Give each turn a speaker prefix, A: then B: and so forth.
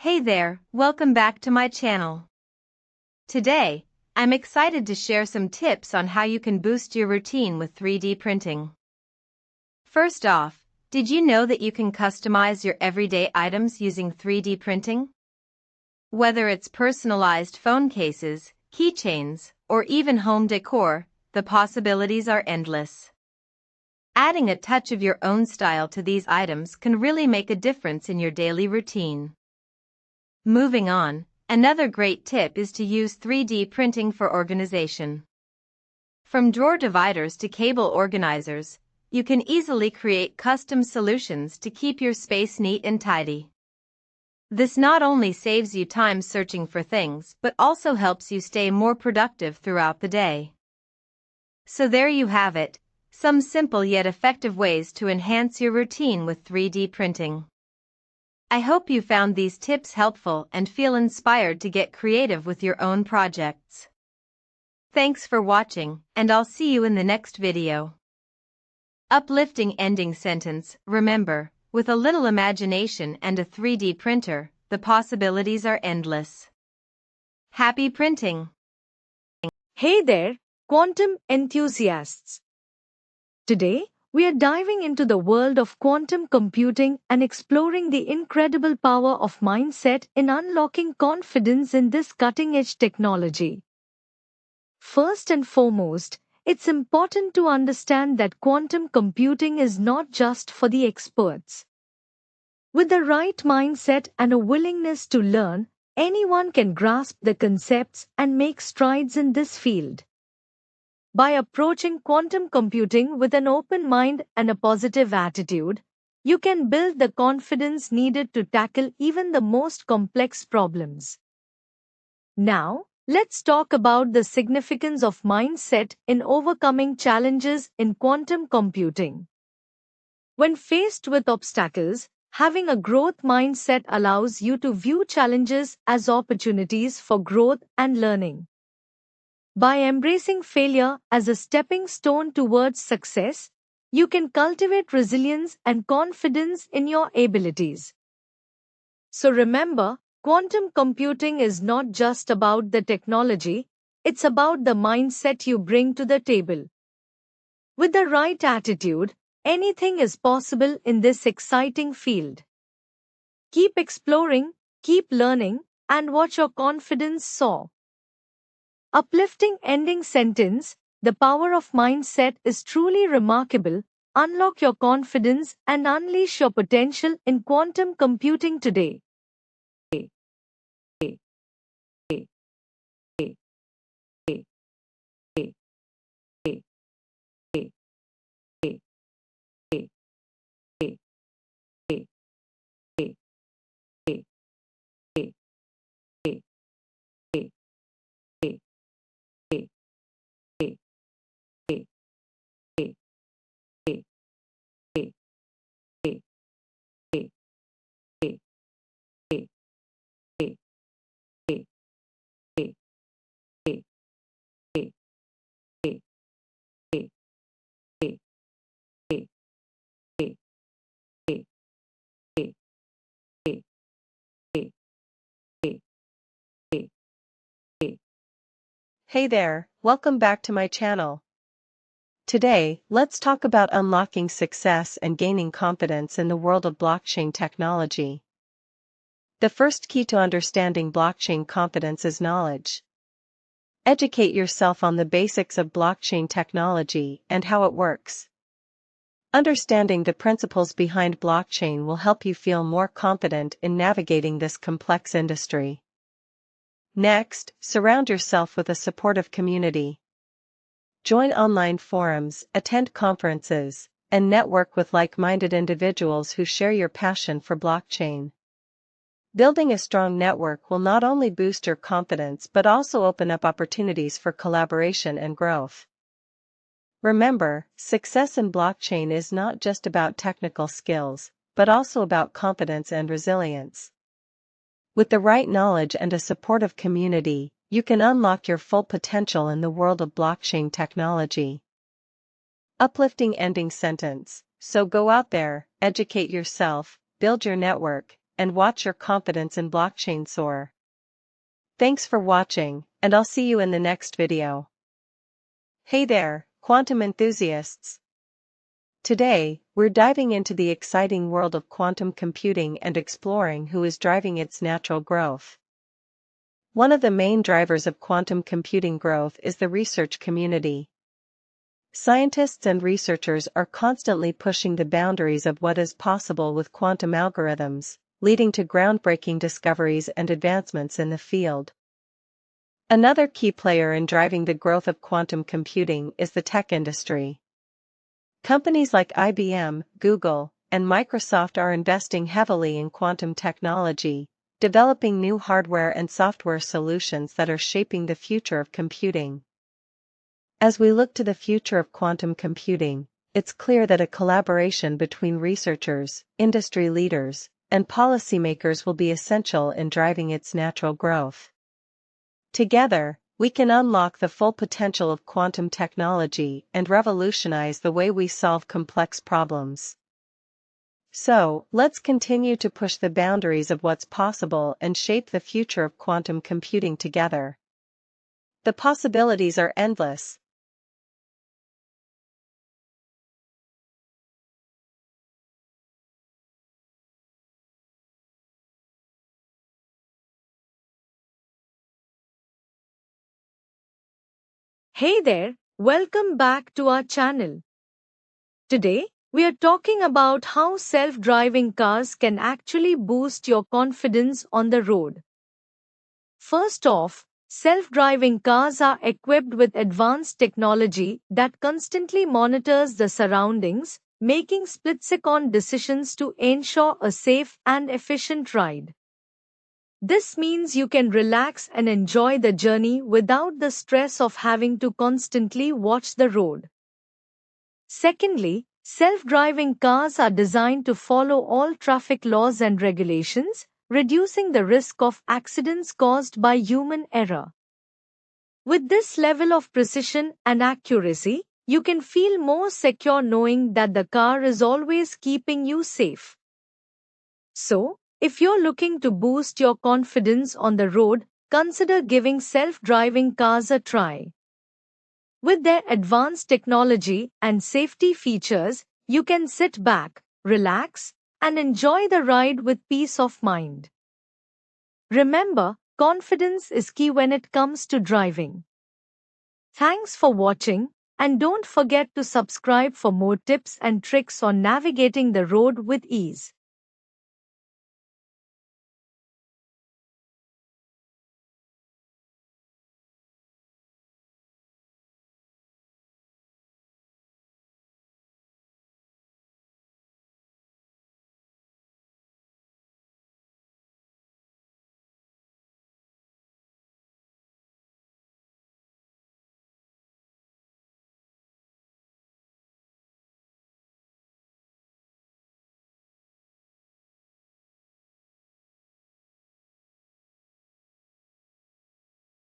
A: Hey there, welcome back to my channel. Today, I'm excited to share some tips on how you can boost your routine with 3D printing. First off, did you know that you can customize your everyday items using 3D printing? Whether it's personalized phone cases, keychains, or even home decor, the possibilities are endless. Adding a touch of your own style to these items can really make a difference in your daily routine. Moving on, another great tip is to use 3D printing for organization. From drawer dividers to cable organizers, you can easily create custom solutions to keep your space neat and tidy. This not only saves you time searching for things but also helps you stay more productive throughout the day. So there you have it, some simple yet effective ways to enhance your routine with 3D printing. I hope you found these tips helpful and feel inspired to get creative with your own projects. Thanks for watching, and I'll see you in the next video. Uplifting ending sentence. Remember, with a little imagination and a 3D printer, the possibilities are endless. Happy printing!
B: Hey there, quantum enthusiasts! Today, we are diving into the world of quantum computing and exploring the incredible power of mindset in unlocking confidence in this cutting-edge technology. First and foremost, it's important to understand that quantum computing is not just for the experts. With the right mindset and a willingness to learn, anyone can grasp the concepts and make strides in this field. By approaching quantum computing with an open mind and a positive attitude, you can build the confidence needed to tackle even the most complex problems. Now, let's talk about the significance of mindset in overcoming challenges in quantum computing. When faced with obstacles, having a growth mindset allows you to view challenges as opportunities for growth and learning. By embracing failure as a stepping stone towards success, you can cultivate resilience and confidence in your abilities. So remember, quantum computing is not just about the technology, it's about the mindset you bring to the table. With the right attitude, anything is possible in this exciting field. Keep exploring, keep learning, and watch your confidence soar. Uplifting ending sentence. The power of mindset is truly remarkable. Unlock your confidence and unleash your potential in quantum computing today.
C: Hey there, welcome back to my channel. Today, let's talk about unlocking success and gaining confidence in the world of blockchain technology. The first key to understanding blockchain confidence is knowledge. Educate yourself on the basics of blockchain technology and how it works. Understanding the principles behind blockchain will help you feel more confident in navigating this complex industry. Next, surround yourself with a supportive community. Join online forums, attend conferences, and network with like-minded individuals who share your passion for blockchain. Building a strong network will not only boost your confidence but also open up opportunities for collaboration and growth. Remember, success in blockchain is not just about technical skills, but also about confidence and resilience. With the right knowledge and a supportive community, you can unlock your full potential in the world of blockchain technology. Uplifting ending sentence. So go out there, educate yourself, build your network, and watch your confidence in blockchain soar. Thanks for watching, and I'll see you in the next video. Hey there, quantum enthusiasts! Today, we're diving into the exciting world of quantum computing and exploring who is driving its natural growth. One of the main drivers of quantum computing growth is the research community. Scientists and researchers are constantly pushing the boundaries of what is possible with quantum algorithms, leading to groundbreaking discoveries and advancements in the field. Another key player in driving the growth of quantum computing is the tech industry. Companies like IBM, Google, and Microsoft are investing heavily in quantum technology, developing new hardware and software solutions that are shaping the future of computing. As we look to the future of quantum computing, it's clear that a collaboration between researchers, industry leaders, and policymakers will be essential in driving its natural growth. Together, we can unlock the full potential of quantum technology and revolutionize the way we solve complex problems. So, let's continue to push the boundaries of what's possible and shape the future of quantum computing together. The possibilities are endless.
B: Hey there, welcome back to our channel. Today, we are talking about how self-driving cars can actually boost your confidence on the road. First off, self-driving cars are equipped with advanced technology that constantly monitors the surroundings, making split-second decisions to ensure a safe and efficient ride. This means you can relax and enjoy the journey without the stress of having to constantly watch the road. Secondly, self-driving cars are designed to follow all traffic laws and regulations, reducing the risk of accidents caused by human error. With this level of precision and accuracy, you can feel more secure knowing that the car is always keeping you safe. So, if you're looking to boost your confidence on the road, consider giving self-driving cars a try. With their advanced technology and safety features, you can sit back, relax, and enjoy the ride with peace of mind. Remember, confidence is key when it comes to driving. Thanks for watching, and don't forget to subscribe for more tips and tricks on navigating the road with ease.